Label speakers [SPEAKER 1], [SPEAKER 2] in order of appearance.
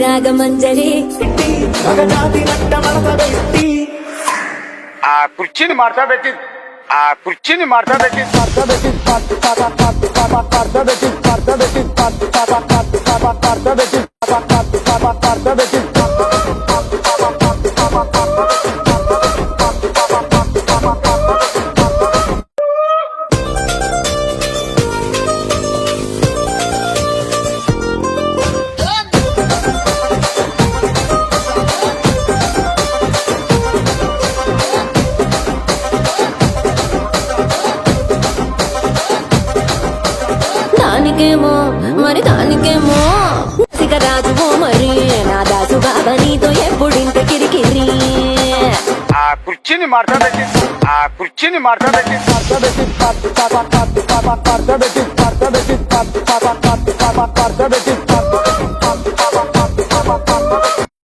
[SPEAKER 1] నాగమంజరి
[SPEAKER 2] ఆ కుర్చీని మార్చా పెట్టి
[SPEAKER 1] దానికేమో మరి దానికేమో రాజువో మరి నా దాసు బాబా నీతో ఎప్పుడింత కిరికిరి
[SPEAKER 2] ఆ కుర్చీని మార్చా పెట్టి